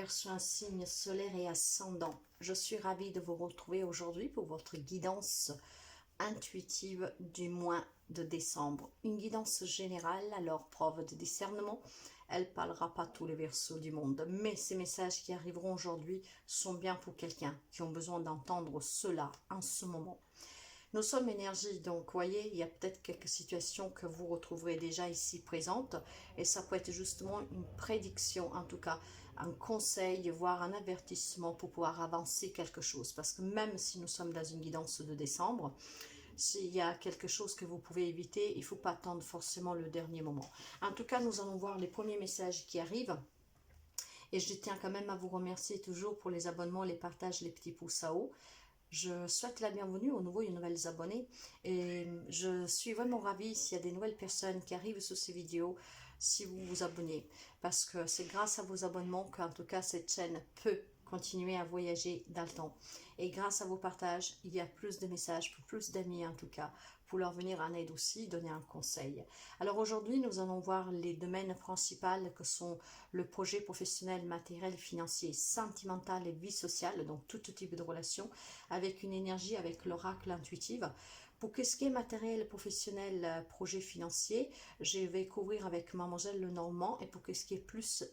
Verseau, un signe solaire et ascendant. Je suis ravie de vous retrouver aujourd'hui pour votre guidance intuitive du mois de décembre. Une guidance générale, alors preuve de discernement. Elle ne parlera pas tous les Verseaux du monde, mais ces messages qui arriveront aujourd'hui sont bien pour quelqu'un qui a besoin d'entendre cela en ce moment. Nous sommes énergie, donc voyez, il y a peut-être quelques situations que vous retrouverez déjà ici présentes, et ça peut être justement une prédiction, en tout cas un conseil, voire un avertissement pour pouvoir avancer quelque chose. Parce que même si nous sommes dans une guidance de décembre, s'il y a quelque chose que vous pouvez éviter, il ne faut pas attendre forcément le dernier moment. En tout cas, nous allons voir les premiers messages qui arrivent. Et je tiens quand même à vous remercier toujours pour les abonnements, les partages, les petits pouces à haut. Je souhaite la bienvenue aux nouveaux et aux nouvelles abonnés et je suis vraiment ravie s'il y a des nouvelles personnes qui arrivent sur ces vidéos, si vous vous abonnez, parce que c'est grâce à vos abonnements qu'en tout cas cette chaîne peut continuer à voyager dans le temps. Et grâce à vos partages, il y a plus de messages, pour plus d'amis en tout cas, pour leur venir en aide aussi, donner un conseil. Alors aujourd'hui, nous allons voir les domaines principaux que sont le projet professionnel, matériel, financier, sentimental et vie sociale, donc tout type de relations, avec une énergie, avec l'oracle intuitive. Pour ce qui est matériel, professionnel, projet financier, je vais couvrir avec Mademoiselle Lenormand. Et pour ce qui est plus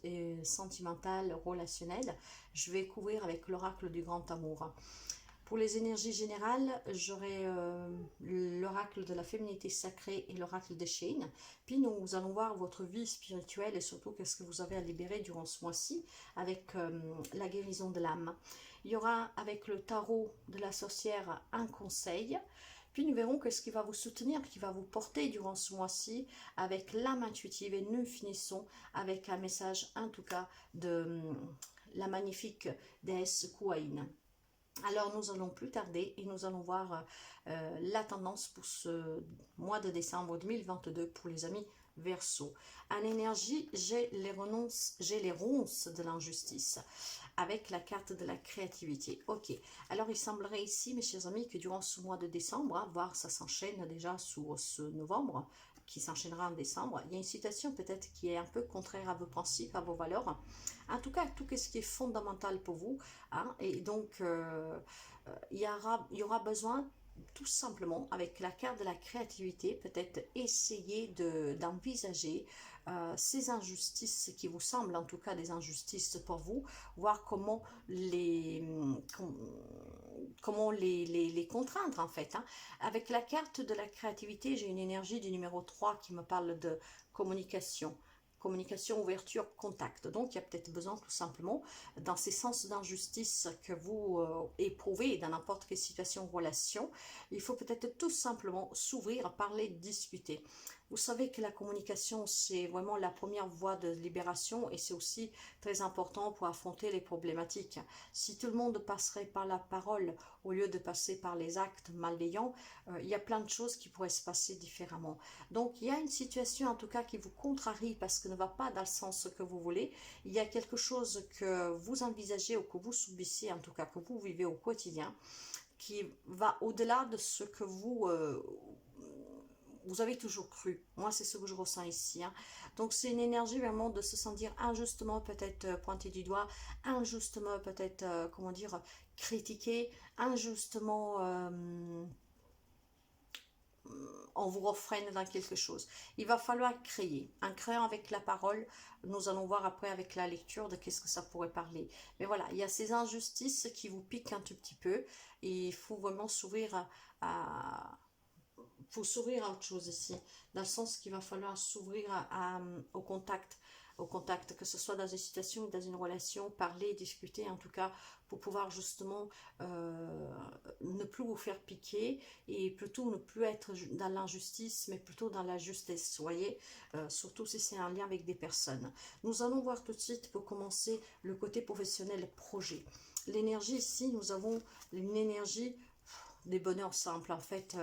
sentimental, relationnel, je vais couvrir avec l'oracle du grand amour. Pour les énergies générales, j'aurai l'oracle de la féminité sacrée et l'oracle des Chênes. Puis nous allons voir votre vie spirituelle et surtout qu'est-ce que vous avez à libérer durant ce mois-ci avec la guérison de l'âme. Il y aura avec le tarot de la sorcière un conseil. Puis nous verrons qu'est-ce qui va vous soutenir, qui va vous porter durant ce mois-ci avec l'âme intuitive. Et nous finissons avec un message en tout cas de la magnifique déesse Kuain. Alors nous allons plus tarder et nous allons voir la tendance pour ce mois de décembre 2022 pour les amis Verseau. En énergie, j'ai les ronces de l'injustice avec la carte de la créativité. Ok, alors il semblerait ici, mes chers amis, que durant ce mois de décembre, voire ça s'enchaîne déjà sur ce novembre, qui s'enchaînera en décembre, il y a une situation peut-être qui est un peu contraire à vos principes, à vos valeurs. En tout cas, tout ce qui est fondamental pour vous. Hein, et donc, il y aura besoin tout simplement, avec la carte de la créativité, peut-être essayer d'envisager ces injustices qui vous semblent en tout cas des injustices pour vous, voir comment les contraindre en fait. Hein. Avec la carte de la créativité, j'ai une énergie du numéro 3 qui me parle de communication. Communication, ouverture, contact. Donc, il y a peut-être besoin tout simplement, dans ces sens d'injustice que vous éprouvez dans n'importe quelle situation, relation, il faut peut-être tout simplement s'ouvrir, parler, discuter. Vous savez que la communication, c'est vraiment la première voie de libération et c'est aussi très important pour affronter les problématiques. Si tout le monde passerait par la parole au lieu de passer par les actes malveillants, il y a plein de choses qui pourraient se passer différemment. Donc, il y a une situation en tout cas qui vous contrarie parce que ne va pas dans le sens que vous voulez. Il y a quelque chose que vous envisagez ou que vous subissez, en tout cas que vous vivez au quotidien, qui va au-delà de ce que vous avez toujours cru. Moi, c'est ce que je ressens ici. Hein. Donc, c'est une énergie vraiment de se sentir injustement peut-être pointé du doigt, injustement peut-être, comment dire, critiqué, injustement... on vous refraine dans quelque chose. Il va falloir créer. En créant avec la parole, nous allons voir après avec la lecture de qu'est-ce que ça pourrait parler. Mais voilà, il y a ces injustices qui vous piquent un tout petit peu et il faut vraiment s'ouvrir faut s'ouvrir à autre chose ici, dans le sens qu'il va falloir s'ouvrir au contact, que ce soit dans une situation ou dans une relation, parler, discuter, en tout cas, pour pouvoir justement ne plus vous faire piquer et plutôt ne plus être dans l'injustice, mais plutôt dans la justesse, voyez, surtout si c'est un lien avec des personnes. Nous allons voir tout de suite, pour commencer, le côté professionnel projet. L'énergie ici, nous avons une énergie des bonheurs simples, en fait,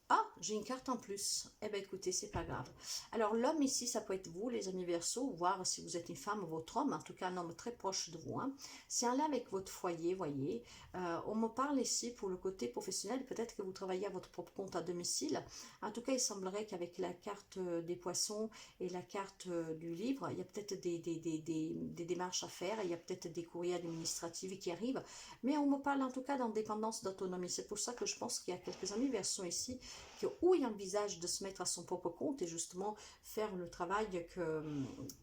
Ah, j'ai une carte en plus. Eh bien, écoutez, c'est pas grave. Alors, l'homme ici, ça peut être vous, les amis Verseaux, voir si vous êtes une femme ou votre homme, en tout cas un homme très proche de vous. Hein. C'est un lien avec votre foyer, voyez. On me parle ici pour le côté professionnel, peut-être que vous travaillez à votre propre compte à domicile. En tout cas, il semblerait qu'avec la carte des poissons et la carte du livre, il y a peut-être des démarches à faire, il y a peut-être des courriers administratifs qui arrivent, mais on me parle en tout cas d'indépendance, d'autonomie. C'est pour ça que je pense qu'il y a quelques amis Verseaux ici où il envisage de se mettre à son propre compte et justement faire le travail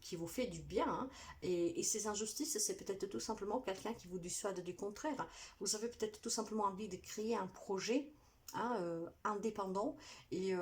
qui vous fait du bien. Hein. Et ces injustices, c'est peut-être tout simplement quelqu'un qui vous dissuade du contraire. Vous avez peut-être tout simplement envie de créer un projet, hein, indépendant et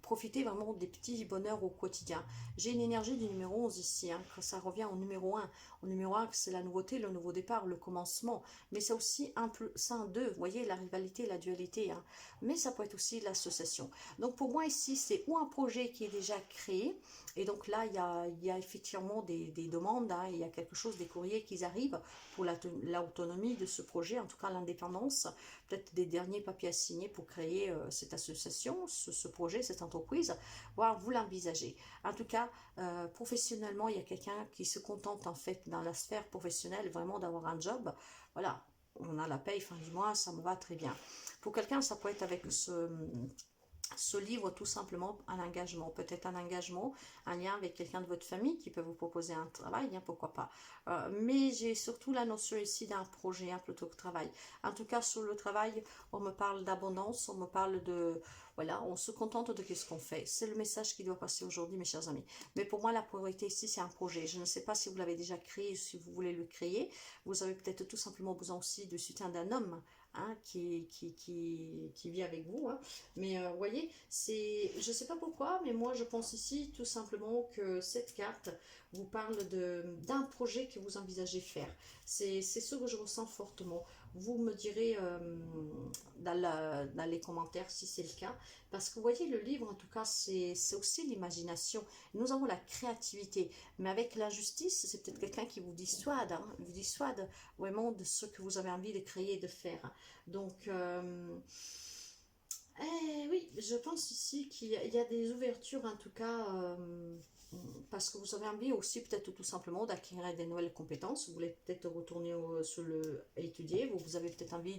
profiter vraiment des petits bonheurs au quotidien. J'ai une énergie du numéro 11 ici, hein, que ça revient au numéro 1. Au numéro 1, c'est la nouveauté, le nouveau départ, le commencement. Mais c'est aussi c'est un 2, vous voyez, la rivalité, la dualité. Hein. Mais ça peut être aussi l'association. Donc pour moi ici, c'est ou un projet qui est déjà créé, et donc là, il y a effectivement des demandes, hein, il y a quelque chose, des courriers qui arrivent pour l'autonomie de ce projet, en tout cas l'indépendance, peut-être des derniers papiers à signer pour créer cette association, ce projet, cette entreprise, voire vous l'envisagez. En tout cas, professionnellement, il y a quelqu'un qui se contente en fait dans la sphère professionnelle vraiment d'avoir un job. Voilà, on a la paye fin du mois, ça me va très bien. Pour quelqu'un, ça peut être avec ce livre tout simplement un engagement, peut-être un engagement, un lien avec quelqu'un de votre famille qui peut vous proposer un travail, hein, pourquoi pas. Mais j'ai surtout la notion ici d'un projet, hein, plutôt que travail. En tout cas, sur le travail, on me parle d'abondance, on me parle de... Voilà, on se contente de ce qu'on fait. C'est le message qui doit passer aujourd'hui, mes chers amis. Mais pour moi, la priorité ici, c'est un projet. Je ne sais pas si vous l'avez déjà créé ou si vous voulez le créer. Vous avez peut-être tout simplement besoin aussi du soutien d'un homme, hein, qui vit avec vous. Hein. Mais vous voyez, je ne sais pas pourquoi, mais moi je pense ici tout simplement que cette carte vous parle d'un projet que vous envisagez faire. C'est ce que je ressens fortement. Vous me direz dans les commentaires si c'est le cas. Parce que vous voyez, le livre, en tout cas, c'est aussi l'imagination. Nous avons la créativité. Mais avec l'injustice, c'est peut-être quelqu'un qui vous dissuade. Hein, vous dissuade vraiment de ce que vous avez envie de créer et de faire. Donc... oui, je pense ici qu'il y a des ouvertures en tout cas, parce que vous avez envie aussi peut-être tout simplement d'acquérir des nouvelles compétences, vous voulez peut-être retourner étudier, vous avez peut-être envie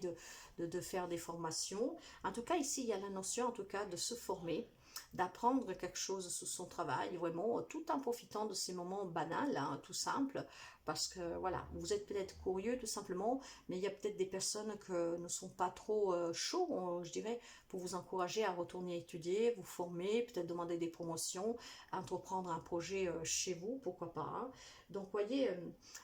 de faire des formations. En tout cas ici il y a la notion en tout cas de se former, d'apprendre quelque chose sur son travail, vraiment tout en profitant de ces moments banals, hein, tout simples, parce que voilà, vous êtes peut-être curieux tout simplement, mais il y a peut-être des personnes qui ne sont pas trop chauds, je dirais, pour vous encourager à retourner étudier, vous former, peut-être demander des promotions, entreprendre un projet chez vous, pourquoi pas. Hein. Donc, voyez,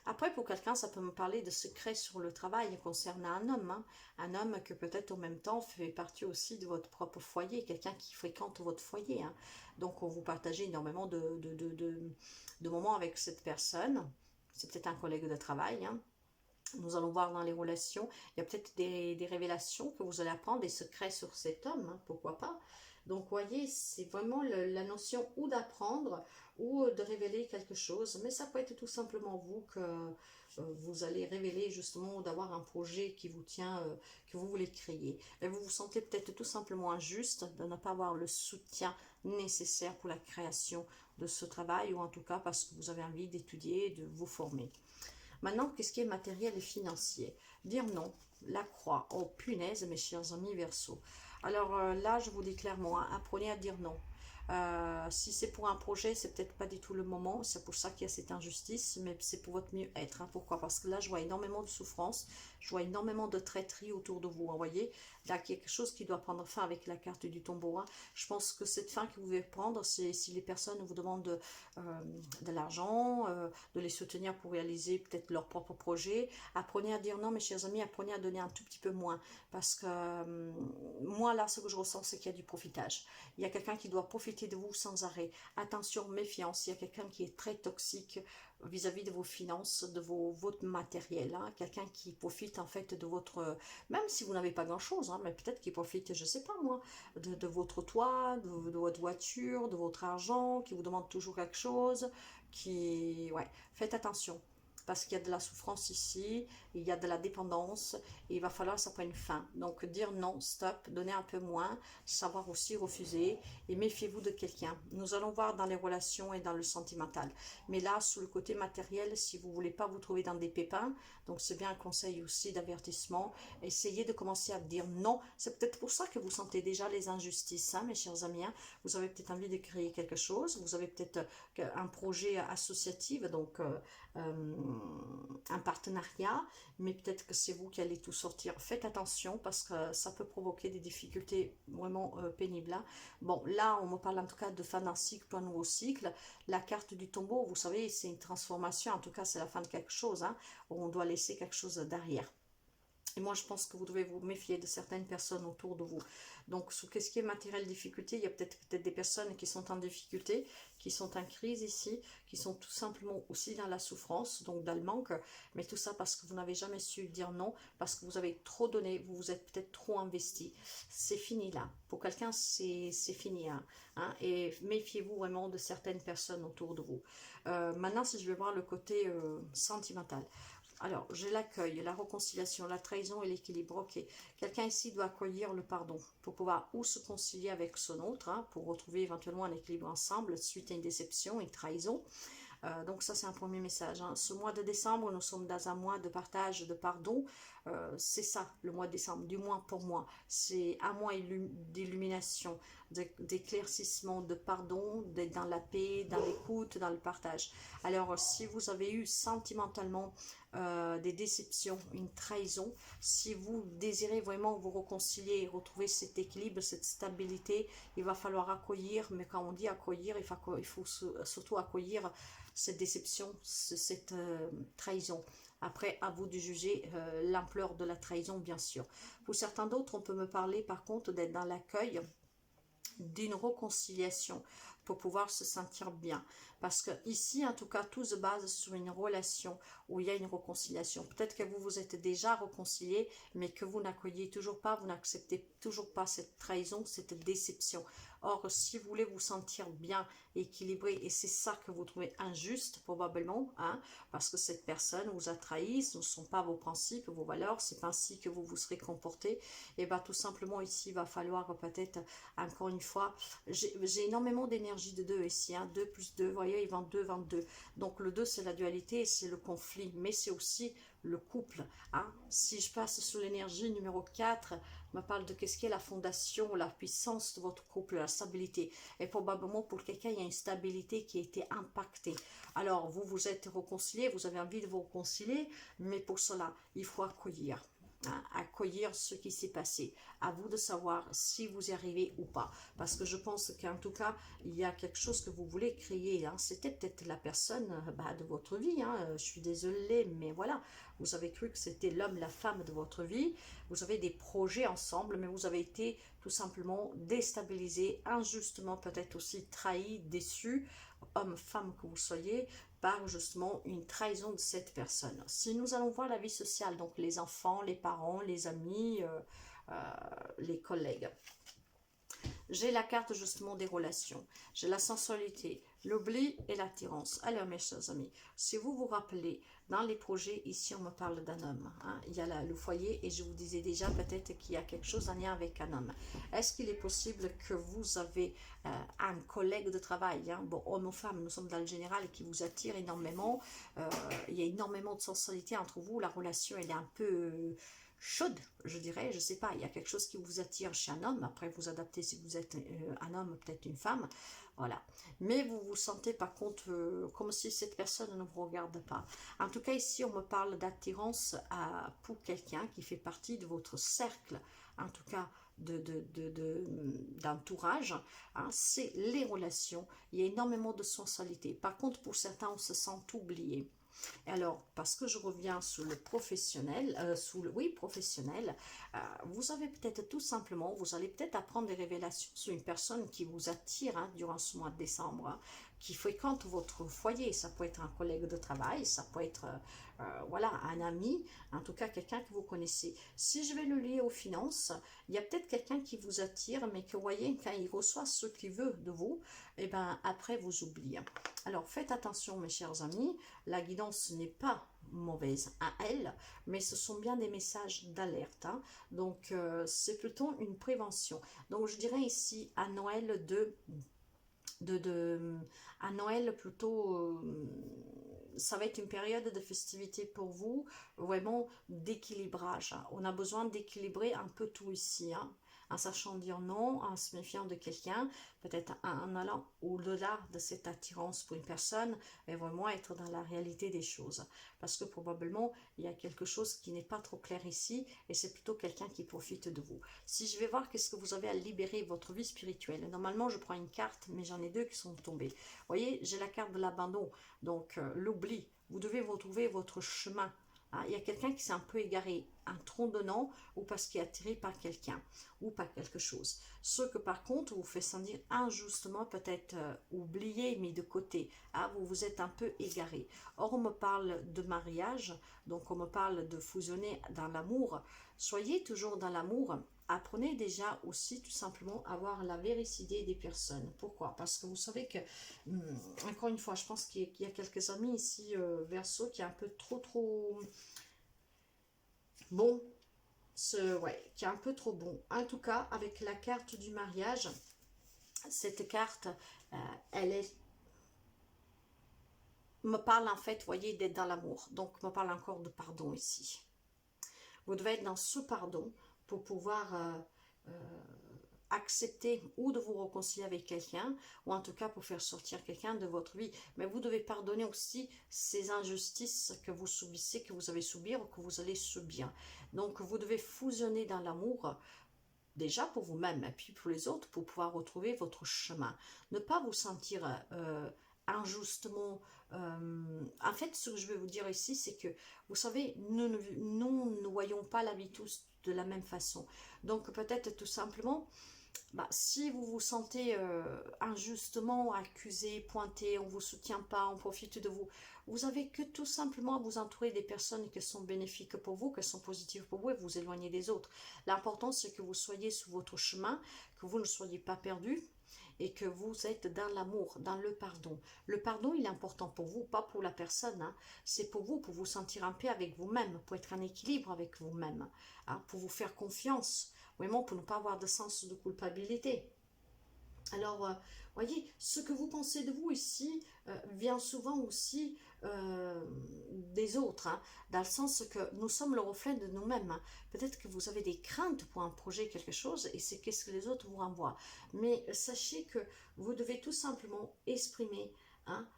après, pour quelqu'un, ça peut me parler de secrets sur le travail concernant un homme. Hein. Un homme que peut-être en même temps fait partie aussi de votre propre foyer, quelqu'un qui fréquente votre foyer. Hein. Donc, vous partagez énormément de moments avec cette personne. C'est peut-être un collègue de travail. Hein. Nous allons voir dans les relations, il y a peut-être des révélations que vous allez apprendre, des secrets sur cet homme, hein, pourquoi pas. Donc, voyez, c'est vraiment la notion ou d'apprendre ou de révéler quelque chose. Mais ça peut être tout simplement vous que vous allez révéler justement, d'avoir un projet qui vous tient, que vous voulez créer. Et vous vous sentez peut-être tout simplement injuste de ne pas avoir le soutien nécessaire pour la création de ce travail, ou en tout cas parce que vous avez envie d'étudier, de vous former. Maintenant, qu'est-ce qui est matériel et financier? Dire non, la croix. Oh punaise, mes chers amis Verseau. Alors là, je vous dis clairement, hein, apprenez à dire non. Si c'est pour un projet, c'est peut-être pas du tout le moment. C'est pour ça qu'il y a cette injustice, mais c'est pour votre mieux-être. Hein. Pourquoi? Parce que là, je vois énormément de souffrance, je vois énormément de traîtris autour de vous. Vous voyez, là, il y a quelque chose qui doit prendre fin avec la carte du tombeau. Hein. Je pense que cette fin que vous devez prendre, c'est si les personnes vous demandent de l'argent, de les soutenir pour réaliser peut-être leur propre projet. Apprenez à dire non, mes chers amis, apprenez à donner un tout petit peu moins. Parce que moi, là, ce que je ressens, c'est qu'il y a du profitage. Il y a quelqu'un qui doit profiter de vous sans arrêt. Attention, méfiance, il y a quelqu'un qui est très toxique vis-à-vis de vos finances, de votre matériel. Hein. Quelqu'un qui profite en fait de votre... Même si vous n'avez pas grand-chose, hein, mais peut-être qu'il profite, je ne sais pas moi, de votre toit, de votre voiture, de votre argent, qui vous demande toujours quelque chose, qui... Ouais, faites attention. parce qu'il y a de la souffrance ici, il y a de la dépendance, et il va falloir que ça prenne fin. Donc dire non, stop, donner un peu moins, savoir aussi refuser, et méfiez-vous de quelqu'un. Nous allons voir dans les relations et dans le sentimental. Mais là, sous le côté matériel, si vous ne voulez pas vous trouver dans des pépins, donc c'est bien un conseil aussi d'avertissement, essayez de commencer à dire non. C'est peut-être pour ça que vous sentez déjà les injustices, hein, mes chers amis. Hein. Vous avez peut-être envie de créer quelque chose, vous avez peut-être un projet associatif, donc un partenariat, mais peut-être que c'est vous qui allez tout sortir. Faites attention parce que ça peut provoquer des difficultés vraiment pénibles. Hein. Bon, là, on me parle en tout cas de fin d'un cycle, un nouveau cycle. La carte du tombeau, vous savez, c'est une transformation, en tout cas, c'est la fin de quelque chose. Hein. On doit laisser quelque chose derrière. Et moi, je pense que vous devez vous méfier de certaines personnes autour de vous. Donc, sur ce qui est matériel difficulté, il y a peut-être des personnes qui sont en difficulté, qui sont en crise ici, qui sont tout simplement aussi dans la souffrance, donc dans le manque. Mais tout ça parce que vous n'avez jamais su dire non, parce que vous avez trop donné, vous vous êtes peut-être trop investi. C'est fini là. Pour quelqu'un, c'est fini. Hein. Et méfiez-vous vraiment de certaines personnes autour de vous. Maintenant, si je vais voir le côté sentimental. Alors, j'ai l'accueil, la réconciliation, la trahison et l'équilibre. Ok, quelqu'un ici doit accueillir le pardon pour pouvoir ou se concilier avec son autre, hein, pour retrouver éventuellement un équilibre ensemble suite à une déception, une trahison. Donc ça, c'est un premier message. Hein. Ce mois de décembre, nous sommes dans un mois de partage, de pardon. C'est ça, le mois de décembre, du moins pour moi. C'est un mois d'illumination, d'éclaircissement, de pardon, d'être dans la paix, dans l'écoute, dans le partage. Alors, si vous avez eu sentimentalement des déceptions, une trahison, si vous désirez vraiment vous réconcilier et retrouver cet équilibre, cette stabilité, il va falloir accueillir, mais quand on dit accueillir, il faut surtout accueillir cette déception, cette trahison. Après, à vous de juger l'ampleur de la trahison, bien sûr. Pour certains d'autres, on peut me parler par contre d'être dans l'accueil d'une réconciliation pour pouvoir se sentir bien. Parce que ici, en tout cas, tout se base sur une relation où il y a une réconciliation. Peut-être que vous vous êtes déjà réconcilié, mais que vous n'accueillez toujours pas, vous n'acceptez toujours pas cette trahison, cette déception. Or, si vous voulez vous sentir bien, équilibré, et c'est ça que vous trouvez injuste, probablement, hein, parce que cette personne vous a trahi, ce ne sont pas vos principes, vos valeurs, c'est ainsi que vous vous serez comporté, et bien tout simplement ici, il va falloir peut-être, encore une fois, j'ai énormément d'énergie de 2 ici, hein, 2 plus 2, vous voyez, il 22, 22. Donc le 2, c'est la dualité, c'est le conflit, mais c'est aussi le couple. Hein. Si je passe sur l'énergie numéro 4, me parle de qu'est-ce qui est la fondation, la puissance de votre couple, la stabilité. Et probablement pour quelqu'un, il y a une stabilité qui a été impactée. Alors, vous vous êtes réconcilié, vous avez envie de vous réconcilier, mais pour cela, il faut accueillir. Hein, accueillir ce qui s'est passé. À vous de savoir si vous y arrivez ou pas. Parce que je pense qu'en tout cas, il y a quelque chose que vous voulez créer. Hein. C'était peut-être la personne de votre vie. Hein. Je suis désolée, mais voilà. Vous avez cru que c'était l'homme, la femme de votre vie. Vous avez des projets ensemble, mais vous avez été tout simplement déstabilisé, injustement peut-être aussi trahi, déçu, homme, femme que vous soyez, par justement une trahison de cette personne. Si nous allons voir la vie sociale, donc les enfants, les parents, les amis, les collègues. J'ai la carte justement des relations, j'ai la sensualité, l'oubli et l'attirance. Alors mes chers amis, si vous vous rappelez, dans les projets, ici on me parle d'un homme. Hein. Il y a là, le foyer et je vous disais déjà peut-être qu'il y a quelque chose en lien avec un homme. Est-ce qu'il est possible que vous avez un collègue de travail, hein, bon, homme ou femme, nous sommes dans le général, qui vous attire énormément, il y a énormément de sensualité entre vous, la relation elle est un peu chaude, je dirais, je sais pas, il y a quelque chose qui vous attire chez un homme, après vous adaptez si vous êtes un homme, peut-être une femme, voilà. Mais vous vous sentez par contre comme si cette personne ne vous regarde pas. En tout cas, ici, on me parle d'attirance pour quelqu'un qui fait partie de votre cercle, en tout cas d'entourage, hein, c'est les relations, il y a énormément de sensualité. Par contre, pour certains, on se sent oublié. Alors, parce que je reviens sur le professionnel, professionnel, vous avez peut-être tout simplement, vous allez peut-être apprendre des révélations sur une personne qui vous attire hein, durant ce mois de décembre, hein, qui fréquente votre foyer. Ça peut être un collègue de travail, ça peut être voilà, un ami, en tout cas quelqu'un que vous connaissez. Si je vais le lier aux finances, il y a peut-être quelqu'un qui vous attire, mais que vous voyez, quand il reçoit ce qu'il veut de vous, et ben après vous oubliez. Alors faites attention mes chers amis, la guidance n'est pas mauvaise à elle, mais ce sont bien des messages d'alerte, hein. Donc c'est plutôt une prévention. Donc je dirais ici à Noël à Noël plutôt, ça va être une période de festivité pour vous, vraiment d'équilibrage. On a besoin d'équilibrer un peu tout ici, hein, en sachant dire non, en se méfiant de quelqu'un, peut-être en allant au-delà de cette attirance pour une personne, et vraiment être dans la réalité des choses. Parce que probablement, il y a quelque chose qui n'est pas trop clair ici, et c'est plutôt quelqu'un qui profite de vous. Si je vais voir qu'est-ce que vous avez à libérer votre vie spirituelle, normalement je prends une carte, mais j'en ai deux qui sont tombées. Vous voyez, j'ai la carte de l'abandon, donc l'oubli. Vous devez retrouver votre chemin. Hein, il y a quelqu'un qui s'est un peu égaré, un tronc de non, ou parce qu'il est attiré par quelqu'un, ou par quelque chose. Ce que par contre vous fait sentir injustement, peut-être oublié, mis de côté. Hein, vous vous êtes un peu égaré. Or, on me parle de mariage, donc on me parle de fusionner dans l'amour. Soyez toujours dans l'amour. Apprenez déjà aussi tout simplement à avoir la véracité des personnes. Pourquoi? Parce que vous savez que, encore une fois, je pense qu'il y a quelques amis ici, Verseau, qui est un peu trop bon, ouais, qui est un peu trop bon. En tout cas, avec la carte du mariage, cette carte, elle est, me parle en fait, voyez, d'être dans l'amour. Donc, me parle encore de pardon ici. Vous devez être dans ce pardon pour pouvoir accepter ou de vous réconcilier avec quelqu'un, ou en tout cas pour faire sortir quelqu'un de votre vie. Mais vous devez pardonner aussi ces injustices que vous subissez, que vous avez subir ou que vous allez subir. Donc vous devez fusionner dans l'amour, déjà pour vous-même et puis pour les autres, pour pouvoir retrouver votre chemin. Ne pas vous sentir injustement. En fait, ce que je vais vous dire ici, c'est que, vous savez, nous ne voyons pas la vie tous de la même façon. Donc peut-être tout simplement, si vous vous sentez injustement accusé, pointé, on ne vous soutient pas, on profite de vous, vous avez que tout simplement à vous entourer des personnes qui sont bénéfiques pour vous, qui sont positives pour vous, et vous éloigner des autres. L'important, c'est que vous soyez sur votre chemin, que vous ne soyez pas perdu, et que vous êtes dans l'amour, dans le pardon. Le pardon, il est important pour vous, pas pour la personne, hein. C'est pour vous sentir en paix avec vous-même, pour être en équilibre avec vous-même, hein, pour vous faire confiance, vraiment pour ne pas avoir de sens de culpabilité. Alors, voyez, ce que vous pensez de vous ici vient souvent aussi des autres, hein, dans le sens que nous sommes le reflet de nous-mêmes. Hein. Peut-être que vous avez des craintes pour un projet, quelque chose, et c'est qu'est-ce que les autres vous renvoient. Mais sachez que vous devez tout simplement exprimer, hein,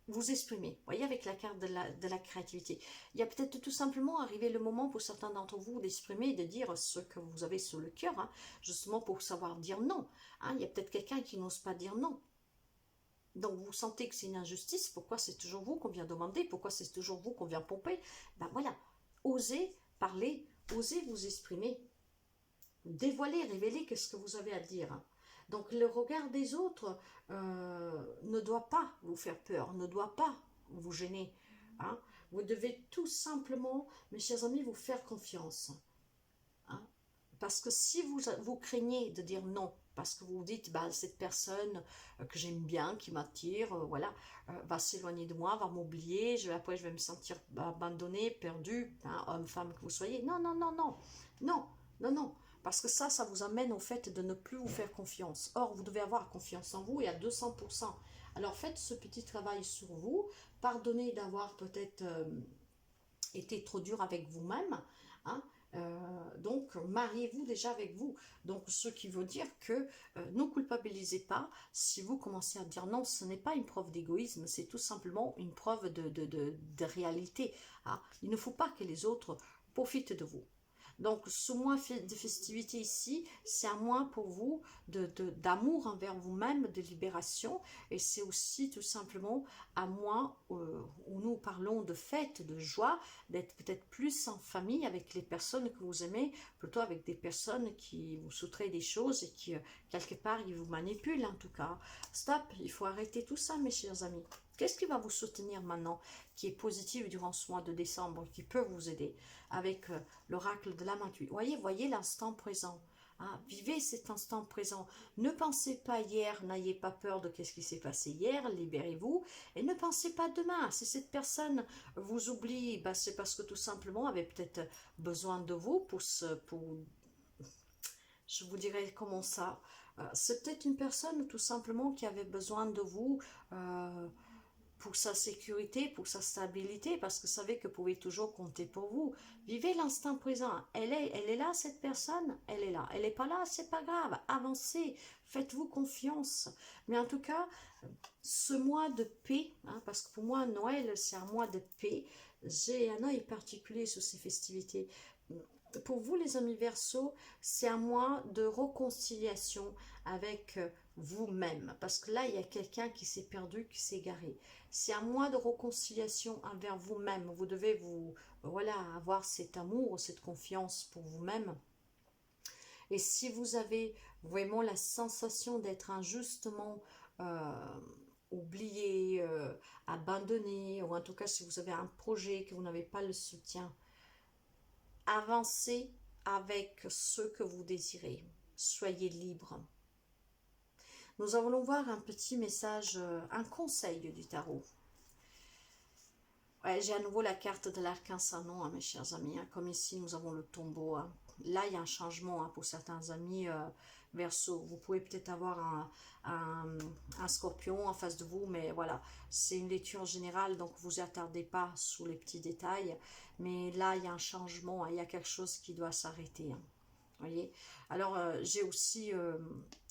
vous exprimer, vous voyez, avec la carte de la créativité. Il y a peut-être tout simplement arrivé le moment pour certains d'entre vous d'exprimer et de dire ce que vous avez sur le cœur, hein, justement pour savoir dire non. Hein. Il y a peut-être quelqu'un qui n'ose pas dire non. Donc vous sentez que c'est une injustice, pourquoi c'est toujours vous qu'on vient demander, pourquoi c'est toujours vous qu'on vient pomper. Ben voilà, osez parler, osez vous exprimer, dévoiler, révéler qu'est-ce que vous avez à dire. Hein. Donc le regard des autres ne doit pas vous faire peur, ne doit pas vous gêner. Hein. Vous devez tout simplement, mes chers amis, vous faire confiance. Hein. Parce que si vous craignez de dire non, parce que vous vous dites, cette personne que j'aime bien, qui m'attire, voilà, va s'éloigner de moi, va m'oublier, après je vais me sentir abandonnée, perdue, hein, homme, femme que vous soyez. Non, non, non, non, non, non, non. Parce que ça vous amène au fait de ne plus vous faire confiance. Or, vous devez avoir confiance en vous et à 200%. Alors, faites ce petit travail sur vous. Pardonnez d'avoir peut-être été trop dur avec vous-même. Hein. Donc, mariez-vous déjà avec vous. Donc, ce qui veut dire que ne culpabilisez pas si vous commencez à dire non, ce n'est pas une preuve d'égoïsme, c'est tout simplement une preuve de réalité. Hein. Il ne faut pas que les autres profitent de vous. Donc, ce mois de festivité ici, c'est un mois pour vous d'amour envers vous-même, de libération. Et c'est aussi tout simplement un mois où nous parlons de fête, de joie, d'être peut-être plus en famille avec les personnes que vous aimez, plutôt avec des personnes qui vous soutraient des choses et qui, quelque part, ils vous manipulent en tout cas. Stop, il faut arrêter tout ça, mes chers amis. Qu'est-ce qui va vous soutenir maintenant, qui est positif durant ce mois de décembre, qui peut vous aider avec l'oracle de la main. Voyez l'instant présent. Hein, vivez cet instant présent. Ne pensez pas hier, n'ayez pas peur de ce qui s'est passé hier, libérez-vous. Et ne pensez pas demain. Si cette personne vous oublie, bah, c'est parce que tout simplement elle avait peut-être besoin de vous pour je vous dirais comment ça. C'est peut-être une personne tout simplement qui avait besoin de vous. Pour sa sécurité, pour sa stabilité, parce que vous savez que vous pouvez toujours compter pour vous. Vivez l'instant présent. Elle est là, cette personne, elle est là. Elle n'est pas là, c'est pas grave. Avancez, faites-vous confiance. Mais en tout cas, ce mois de paix, hein, parce que pour moi, Noël, c'est un mois de paix. J'ai un œil particulier sur ces festivités. Pour vous, les amis Verseaux, c'est un mois de réconciliation avec vous-même. Parce que là, il y a quelqu'un qui s'est perdu, qui s'est égaré. C'est un mois de réconciliation envers vous-même. Vous devez voilà, avoir cet amour, cette confiance pour vous-même. Et si vous avez vraiment la sensation d'être injustement oublié, abandonné, ou en tout cas si vous avez un projet, que vous n'avez pas le soutien, avancez avec ce que vous désirez. Soyez libre. Nous allons voir un petit message, un conseil du tarot. Ouais, j'ai à nouveau la carte de l'arc-en-ciel, mes chers amis. Hein. Comme ici, nous avons le tombeau. Hein. Là, il y a un changement pour certains amis Verseau. Vous pouvez peut-être avoir un scorpion en face de vous, mais voilà, c'est une lecture générale, donc vous attardez pas sous les petits détails. Mais là, il y a un changement, hein. Il y a quelque chose qui doit s'arrêter. Hein. Voyez. Alors, j'ai aussi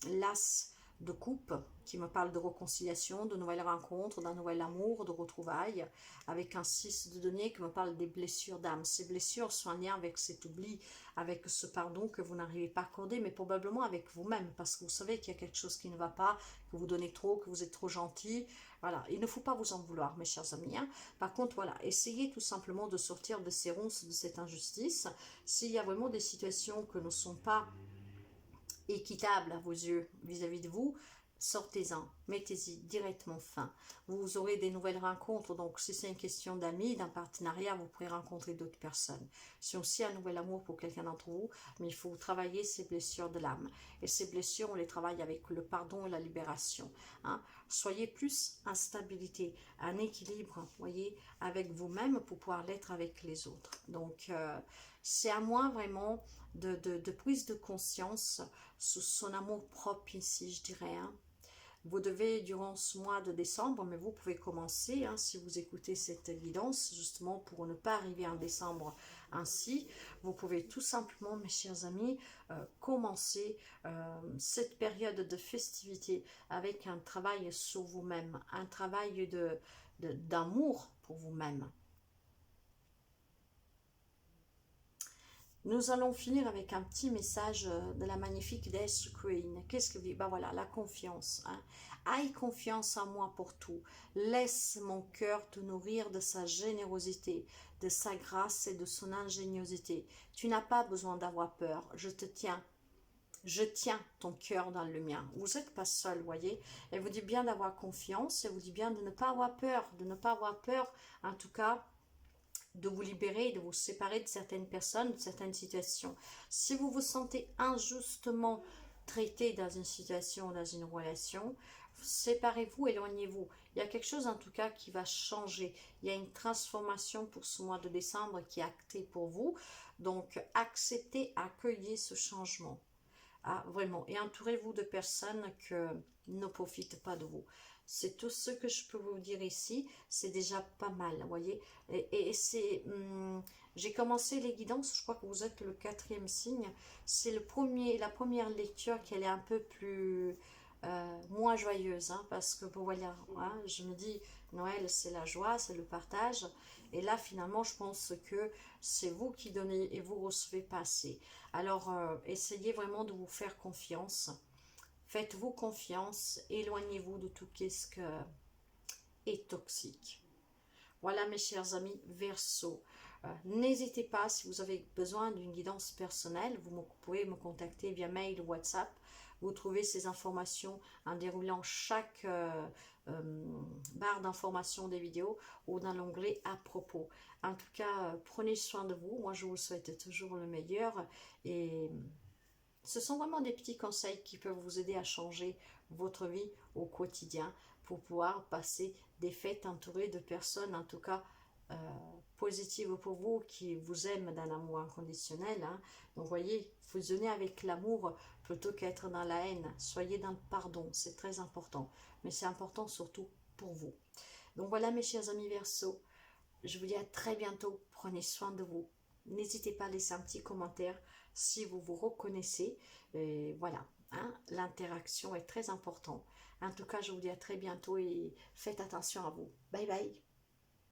l'as de coupe qui me parle de réconciliation, de nouvelles rencontres, d'un nouvel amour, de retrouvailles, avec un 6 de denier qui me parle des blessures d'âme. Ces blessures sont en lien avec cet oubli, avec ce pardon que vous n'arrivez pas à accorder, mais probablement avec vous-même, parce que vous savez qu'il y a quelque chose qui ne va pas, que vous donnez trop, que vous êtes trop gentil. Voilà, il ne faut pas vous en vouloir, mes chers amis. Hein. Par contre, voilà, essayez tout simplement de sortir de ces ronces, de cette injustice. S'il y a vraiment des situations que ne sont pas équitable à vos yeux vis-à-vis de vous, sortez-en, mettez-y directement fin. Vous aurez des nouvelles rencontres, donc si c'est une question d'amis, d'un partenariat, vous pourrez rencontrer d'autres personnes. C'est aussi un nouvel amour pour quelqu'un d'entre vous, mais il faut travailler ces blessures de l'âme. Et ces blessures, on les travaille avec le pardon et la libération. Hein. Soyez plus en stabilité, en équilibre, voyez, avec vous-même pour pouvoir l'être avec les autres. Donc, c'est à moi vraiment de prise de conscience sur son amour propre ici, je dirais. Hein. Vous devez, durant ce mois de décembre, mais vous pouvez commencer, hein, si vous écoutez cette guidance, justement pour ne pas arriver en décembre ainsi, vous pouvez tout simplement, mes chers amis, commencer cette période de festivité avec un travail sur vous-même, un travail d'amour pour vous-même. Nous allons finir avec un petit message de la magnifique déesse Queen. Qu'est-ce que dit? Ben voilà, la confiance. Hein. Aie confiance en moi pour tout. Laisse mon cœur te nourrir de sa générosité, de sa grâce et de son ingéniosité. Tu n'as pas besoin d'avoir peur. Je te tiens. Je tiens ton cœur dans le mien. Vous n'êtes pas seul, voyez. Elle vous dit bien d'avoir confiance. Elle vous dit bien de ne pas avoir peur. De ne pas avoir peur, en tout cas, de vous libérer, de vous séparer de certaines personnes, de certaines situations. Si vous vous sentez injustement traité dans une situation, dans une relation, séparez-vous, éloignez-vous. Il y a quelque chose en tout cas qui va changer. Il y a une transformation pour ce mois de décembre qui est actée pour vous. Donc, acceptez, accueillez ce changement. Ah, vraiment. Et entourez-vous de personnes qui ne profitent pas de vous. C'est tout ce que je peux vous dire ici. C'est déjà pas mal, vous voyez. Et c'est... j'ai commencé les guidances, je crois que vous êtes le 4e signe. C'est la première lecture qui est un peu plus... moins joyeuse. Hein, parce que, bon, voilà, hein, je me dis... Noël, c'est la joie, c'est le partage. Et là, finalement, je pense que c'est vous qui donnez et vous recevez pas assez. Alors, essayez vraiment de vous faire confiance. Faites-vous confiance. Éloignez-vous de tout ce que est toxique. Voilà mes chers amis Verseau. N'hésitez pas si vous avez besoin d'une guidance personnelle, pouvez me contacter via mail ou WhatsApp. Vous trouvez ces informations en déroulant chaque barre d'informations des vidéos ou dans l'onglet à propos. En tout cas, prenez soin de vous. Moi, je vous souhaite toujours le meilleur et ce sont vraiment des petits conseils qui peuvent vous aider à changer votre vie au quotidien pour pouvoir passer des fêtes entourées de personnes, en tout cas euh, positives pour vous, qui vous aiment d'un amour inconditionnel. Hein. Donc, voyez, fusionnez avec l'amour plutôt qu'être dans la haine. Soyez dans le pardon, c'est très important. Mais c'est important surtout pour vous. Donc, voilà, mes chers amis Verseau. Je vous dis à très bientôt. Prenez soin de vous. N'hésitez pas à laisser un petit commentaire si vous vous reconnaissez. Et voilà, hein, l'interaction est très importante. En tout cas, je vous dis à très bientôt et faites attention à vous. Bye bye.